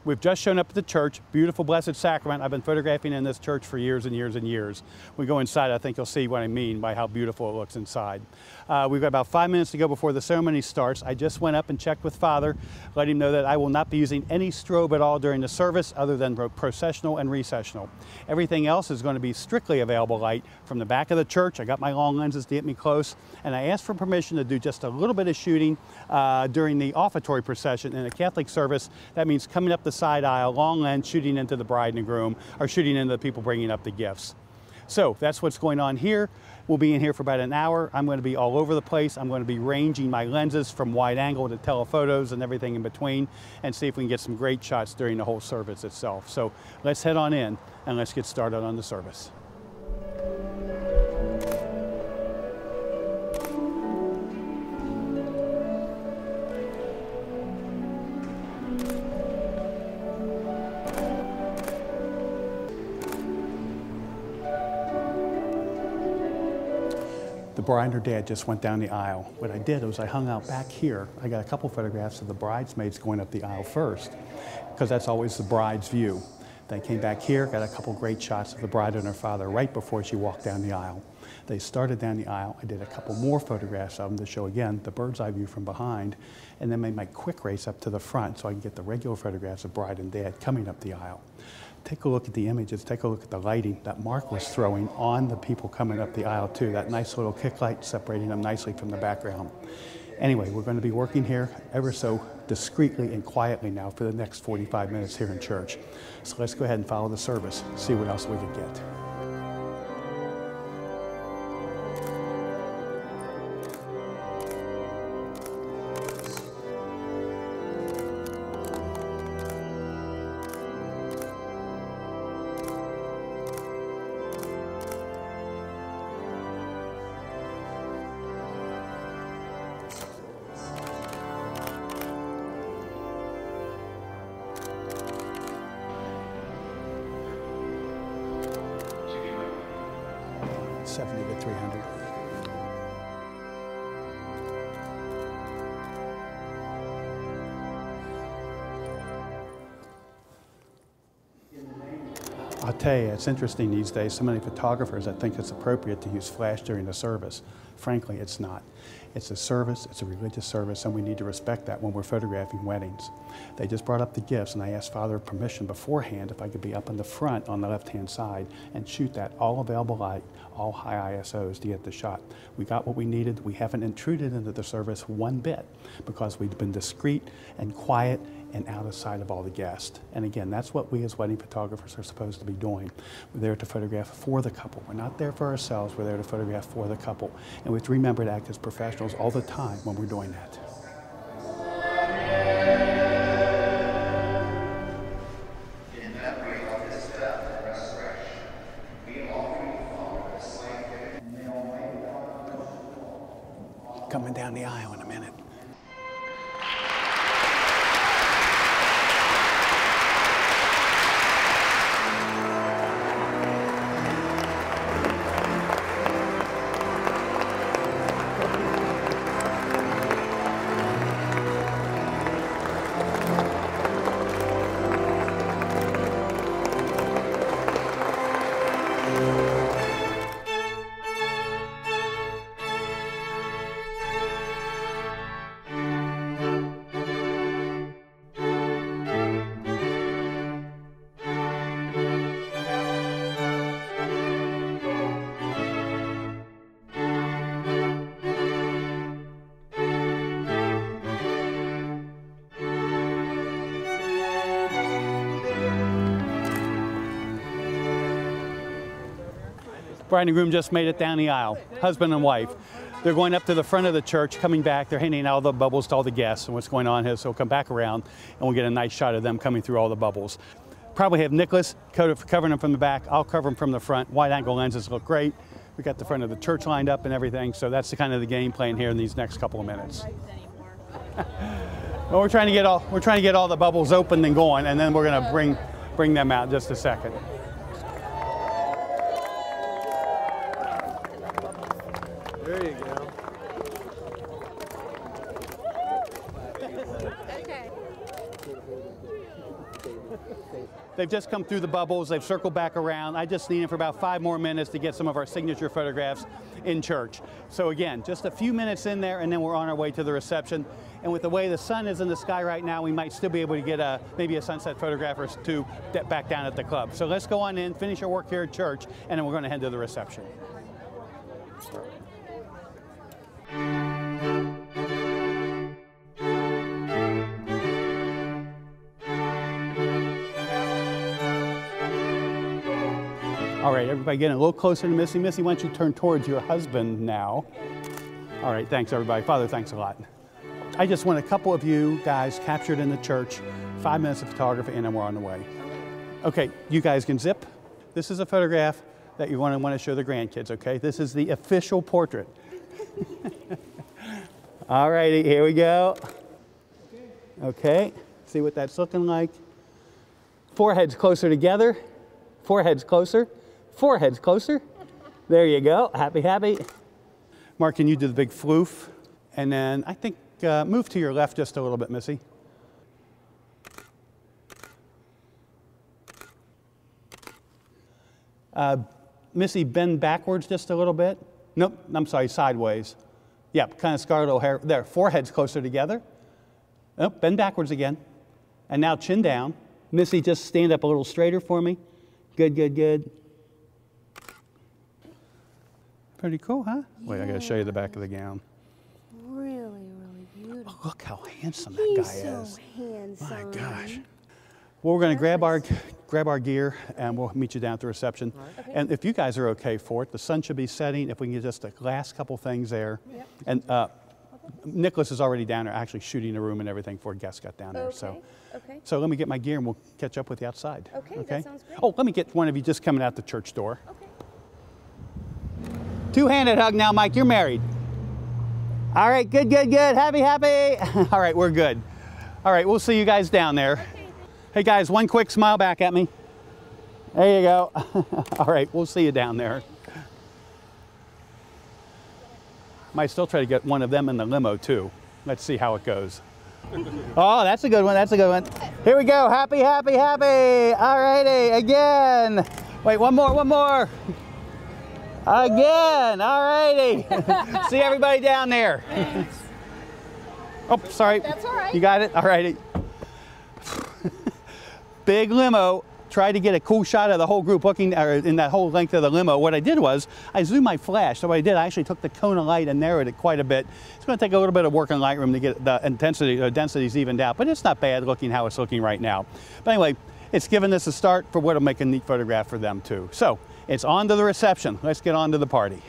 We've just shown up at the church, beautiful Blessed Sacrament. I've been photographing in this church for years and years and years. When we go inside, I think you'll see what I mean by how beautiful it looks inside. We've got about 5 minutes to go before the ceremony starts. I just went up and checked with Father, let him know that I will not be using any strobe at all during the service other than processional and recessional. Everything else is going to be strictly available light from the back of the church. I got my long lenses to get me close, and I asked for permission to do just a little bit of shooting during the offertory procession. In a Catholic service, that means coming up the side aisle, long lens, shooting into the bride and groom, or shooting into the people bringing up the gifts. So that's what's going on here. We'll be in here for about an hour. I'm going to be all over the place. I'm going to be ranging my lenses from wide angle to telephotos and everything in between, and see if we can get some great shots during the whole service itself. So let's head on in and let's get started on the service. The bride and her dad just went down the aisle. What I did was I hung out back here. I got a couple photographs of the bridesmaids going up the aisle first, because that's always the bride's view. They came back here, got a couple great shots of the bride and her father right before she walked down the aisle. They started down the aisle. I did a couple more photographs of them to show, again, the bird's eye view from behind, and then made my quick race up to the front so I can get the regular photographs of bride and dad coming up the aisle. Take a look at the images, take a look at the lighting that Mark was throwing on the people coming up the aisle too. That nice little kick light separating them nicely from the background. Anyway, we're going to be working here ever so discreetly and quietly now for the next 45 minutes here in church. So let's go ahead and follow the service, see what else we can get. $70 to $300. I'll tell you, it's interesting these days. So many photographers that think it's appropriate to use flash during the service. Frankly, it's not. It's a service, it's a religious service, and we need to respect that when we're photographing weddings. They just brought up the gifts, and I asked Father permission beforehand if I could be up in the front on the left-hand side and shoot that all available light, all high ISOs to get the shot. We got what we needed. We haven't intruded into the service one bit because we've been discreet and quiet and out of sight of all the guests. And again, that's what we as wedding photographers are supposed to be doing. We're there to photograph for the couple. We're not there for ourselves. We're there to photograph for the couple. And we have to remember to act as professionals all the time when we're doing that. Coming down the aisle in a minute. Bride and groom just made it down the aisle, husband and wife. They're going up to the front of the church, coming back. They're handing out all the bubbles to all the guests and what's going on here. So we'll come back around and we'll get a nice shot of them coming through all the bubbles. Probably have Nicholas covering them from the back. I'll cover them from the front. Wide angle lenses look great. We got the front of the church lined up and everything. So that's the kind of the game plan here in these next couple of minutes. Well, we're trying to get all the bubbles open and going, and then we're going to bring them out in just a second. There you go. Okay. They've just come through the bubbles, they've circled back around. I just need them for about 5 more minutes to get some of our signature photographs in church. So again, just a few minutes in there and then we're on our way to the reception. And with the way the sun is in the sky right now, we might still be able to get maybe a sunset photograph or two back down at the club. So let's go on in, finish our work here at church, and then we're going to head to the reception. All right, everybody getting a little closer to Missy. Missy, why don't you turn towards your husband now? All right, thanks everybody. Father, thanks a lot. I just want a couple of you guys captured in the church, 5 minutes of photography, and then we're on the way. Okay, you guys can zip. This is a photograph that you want to show the grandkids, okay? This is the official portrait. All righty, here we go. Okay, see what that's looking like. Foreheads closer together. Foreheads closer. Foreheads closer. There you go. Happy, happy. Mark, can you do the big floof? And then I think move to your left just a little bit, Missy. Missy, bend backwards just a little bit. Nope, I'm sorry, sideways. Yep, kind of scarlet little hair. There, foreheads closer together. Nope, bend backwards again. And now chin down. Missy, just stand up a little straighter for me. Good, good, good. Pretty cool, huh? Yeah. Wait, I gotta show you the back of the gown. Really, really beautiful. Oh, look how handsome that guy is. He's so handsome. My gosh. Well, we're gonna grab our gear and we'll meet you down at the reception. Right. Okay. And if you guys are okay for it, the sun should be setting. If we can get just the last couple things there. Yep. And Nicholas is already down there actually shooting the room and everything before guests got down there. Okay. So let me get my gear and we'll catch up with you outside. Okay, that sounds great. Oh, let me get one of you just coming out the church door. Okay. Two-handed hug now, Mike. You're married. All right, good, good, good. Happy, happy. All right, we're good. All right, we'll see you guys down there. Okay. Hey, guys, one quick smile back at me. There you go. All right, we'll see you down there. Might still try to get one of them in the limo, too. Let's see how it goes. Oh, that's a good one. That's a good one. Here we go. Happy, happy, happy. All righty, again. Wait, one more, one more. Again, all righty. See everybody down there. Thanks. Oh, sorry. That's all right. You got it? All righty. Big limo. Tried to get a cool shot of the whole group looking in that whole length of the limo. What I did was I zoomed my flash. So what I did, I actually took the cone of light and narrowed it quite a bit. It's going to take a little bit of work in Lightroom to get the densities evened out, but it's not bad looking how it's looking right now. But anyway, it's given us a start for what'll make a neat photograph for them too. So it's on to the reception. Let's get on to the party.